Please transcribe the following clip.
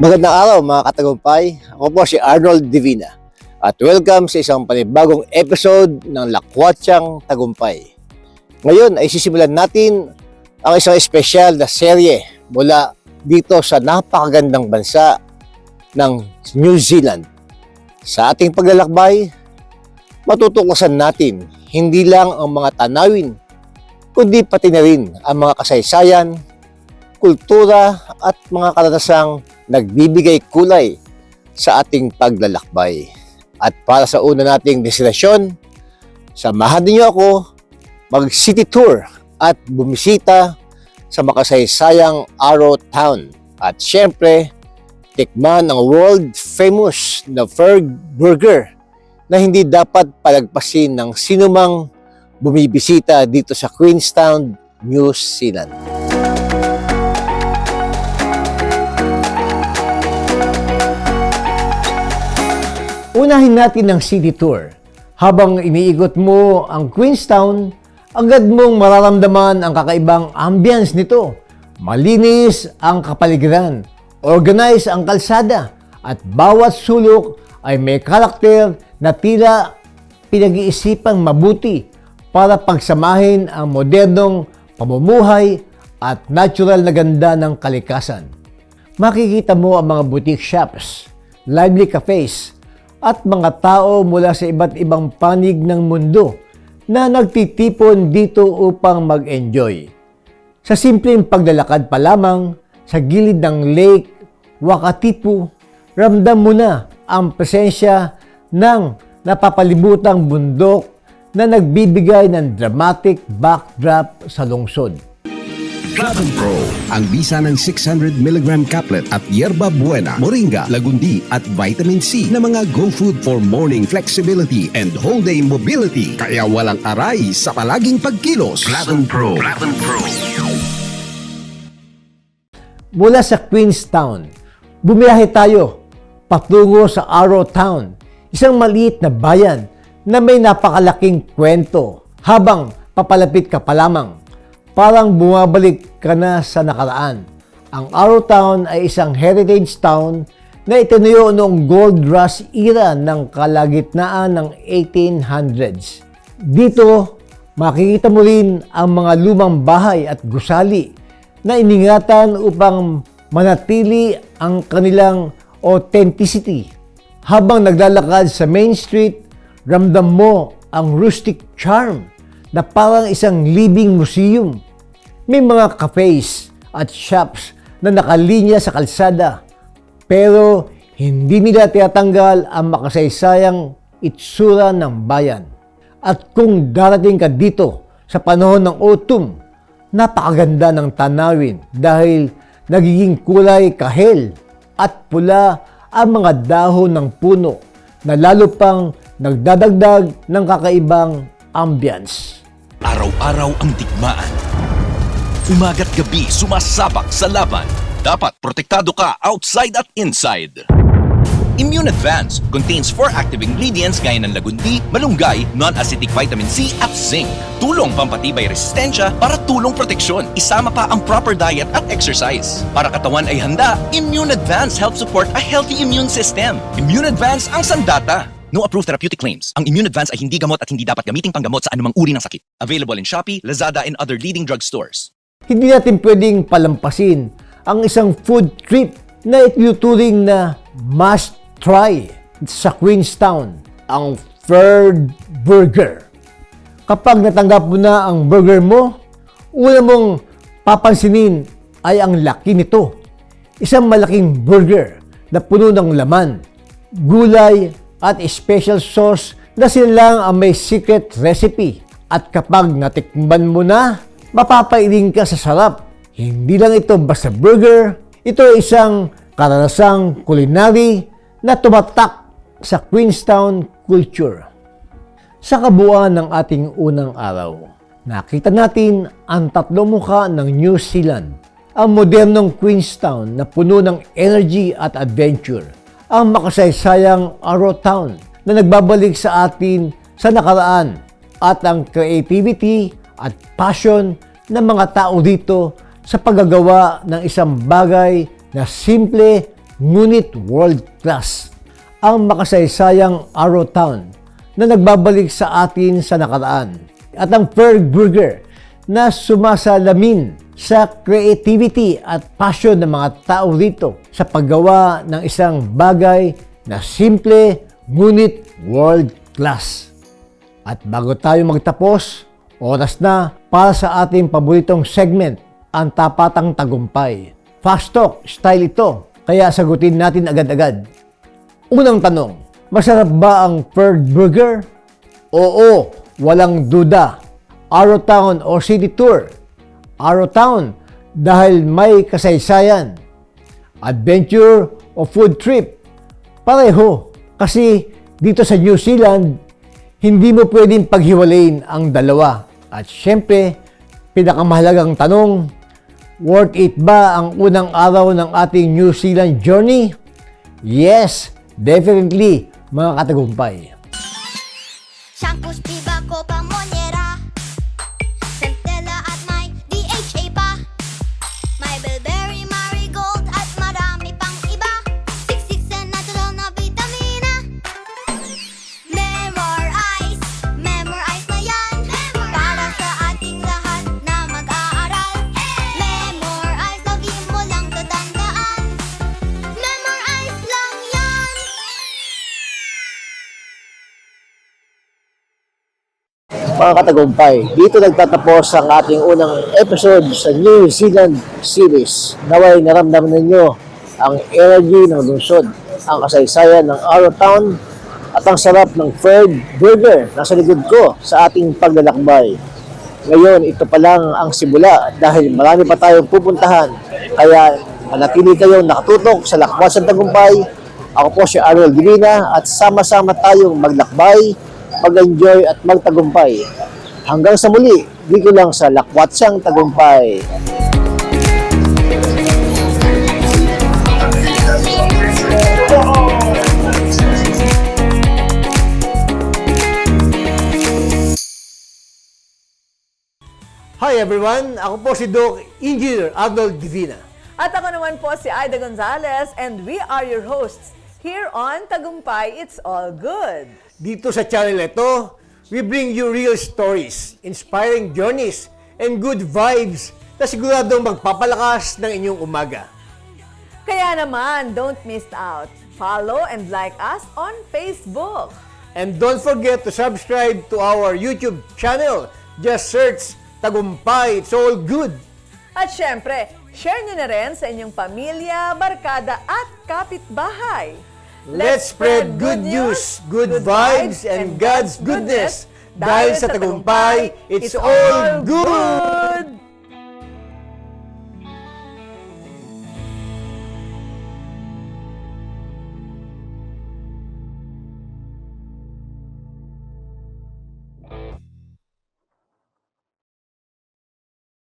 Magandang araw mga katagumpay. Ako po si Arnold Divina at welcome sa isang panibagong episode ng Lakwatsyang Tagumpay. Ngayon ay sisimulan natin ang isang espesyal na serye mula dito sa napakagandang bansa ng New Zealand. Sa ating paglalakbay, matutuklasan natin hindi lang ang mga tanawin, kundi pati na rin ang mga kasaysayan, kultura at mga karanasang nagbibigay kulay sa ating paglalakbay. At para sa una nating destinasyon, samahan niyo ako mag-city tour at bumisita sa makasaysayang Arrowtown. At syempre, tikman ang world famous na Ferg Burger na hindi dapat palagpasin ng sinumang bumibisita dito sa Queenstown, New Zealand. Unahin natin ang city tour. Habang iniikot mo ang Queenstown, agad mong mararamdaman ang kakaibang ambience nito. Malinis ang kapaligiran, organized ang kalsada, at bawat sulok ay may karakter na tila pinag-iisipang mabuti para pagsamahin ang modernong pamumuhay at natural na ganda ng kalikasan. Makikita mo ang mga boutique shops, lively cafes, at mga tao mula sa iba't ibang panig ng mundo na nagtitipon dito upang mag-enjoy. Sa simpleng paglalakad pa lamang sa gilid ng Lake Wakatipu, ramdam mo na ang presensya ng napapalibutang bundok na nagbibigay ng dramatic backdrop sa lungsod. Platinum Pro, ang bisa ng 600mg caplet at yerba buena, moringa, lagundi at vitamin C na mga go food for morning flexibility and whole day mobility. Kaya walang aray sa palaging pagkilos. Platinum Pro. Platinum Pro. Mula sa Queenstown, bumiyahe tayo patungo sa Arrowtown, isang maliit na bayan na may napakalaking kwento. Habang papalapit ka pa lamang, parang bumabalik ka na sa nakaraan. Ang Arrowtown ay isang heritage town na itinuyo noong Gold Rush era ng kalagitnaan ng 1800s. Dito, makikita mo rin ang mga lumang bahay at gusali na iningatan upang manatili ang kanilang authenticity. Habang naglalakad sa Main Street, ramdam mo ang rustic charm na parang isang living museum. May mga cafes at shops na nakalinya sa kalsada, pero hindi nila tinatanggal ang makasaysayang itsura ng bayan. At kung darating ka dito sa panahon ng autumn, napakaganda ng tanawin dahil nagiging kulay kahel at pula ang mga dahon ng puno na lalo pang nagdadagdag ng kakaibang ambience. Araw-araw ang digmaan. Umaga't gabi sumasabak sa laban. Dapat protektado ka outside at inside. Immune Advance contains 4 active ingredients gaya ng lagundi, malunggay, non-acidic vitamin C at zinc. Tulong pampatibay resistensya para tulong proteksyon. Isama pa ang proper diet at exercise. Para katawan ay handa, Immune Advance helps support a healthy immune system. Immune Advance ang sandata. No approved therapeutic claims. Ang Immune Advance ay hindi gamot at hindi dapat gamiting panggamot sa anumang uri ng sakit. Available in Shopee, Lazada, and other leading drugstores. Hindi natin pwedeng palampasin ang isang food trip na itinuturing na must try sa Queenstown, ang Ferg Burger. Kapag natanggap mo na ang burger mo, una mong papansinin ay ang laki nito. Isang malaking burger na puno ng laman, gulay at special sauce na sila ang may secret recipe. At kapag natikman mo na, mapapailing ka sa sarap. Hindi lang ito basta burger, ito ay isang karanasang culinary na tumatak sa Queenstown culture. Sa kabuuan ng ating unang araw, nakita natin ang tatlong mukha ng New Zealand. Ang modernong Queenstown na puno ng energy at adventure. Ang makasaysayang Arrowtown na nagbabalik sa atin sa nakaraan. At ang creativity at passion ng mga tao dito sa paggagawa ng isang bagay na simple ngunit world-class. Ang makasaysayang Arrowtown na nagbabalik sa atin sa nakaraan. At ang Ferg Burger na sumasalamin sa creativity at passion ng mga tao rito sa paggawa ng isang bagay na simple ngunit world-class. At bago tayo magtapos, oras na para sa ating paboritong segment, ang Tapatang Tagumpay. Fast talk style ito, kaya sagutin natin agad-agad. Unang tanong, masarap ba ang Ferg Burger? Oo, walang duda. Arrowtown o City Tour? Arrowtown dahil may kasaysayan. Adventure o food trip? Pareho, kasi dito sa New Zealand, hindi mo pwedeng paghiwalayin ang dalawa. At syempre, pinakamahalagang tanong, worth it ba ang unang araw ng ating New Zealand journey? Yes, definitely, mga katagumpay. Shampoo, Spiva, Copa, Monera, Centella at may DHA pa. May Bilberry, Marigold at marami pang iba. Siksik sa natural na vitamina. Memorize na yan. Para sa ating lahat na mag-aaral. Memorize, lagi mo lang tatandaan. Memorize lang yan. Mga katagumpay, dito nagtatapos ang ating unang episode sa New Zealand series. Naway naramdaman ninyo ang energy ng lungsod, ang kasaysayan ng Arrowtown at ang sarap ng Ferg Burger na sa likod ko sa ating paglalakbay. Ngayon, ito pa lang ang simula dahil marami pa tayong pupuntahan. Kaya manatili kayong nakatutok sa Lakwat sa Tagumpay. Ako po si Arnold Divina at sama-sama tayong maglakbay, mag-enjoy at magtagumpay. Hanggang sa muli, dito lang sa Lakwatsang Tagumpay. Hi everyone! Ako po si Doc Engineer Arnold Divina. At ako naman po si Aida Gonzalez and we are your hosts here on Tagumpay It's All Good. Dito sa channel ito, we bring you real stories, inspiring journeys, and good vibes na siguradong magpapalakas ng inyong umaga. Kaya naman, don't miss out. Follow and like us on Facebook. And don't forget to subscribe to our YouTube channel. Just search Tagumpay It's All Good. At syempre, share nyo na rin sa inyong pamilya, barkada at kapitbahay. Let's spread good news, good vibes, and God's goodness. Dahil sa Tagumpay, it's all good!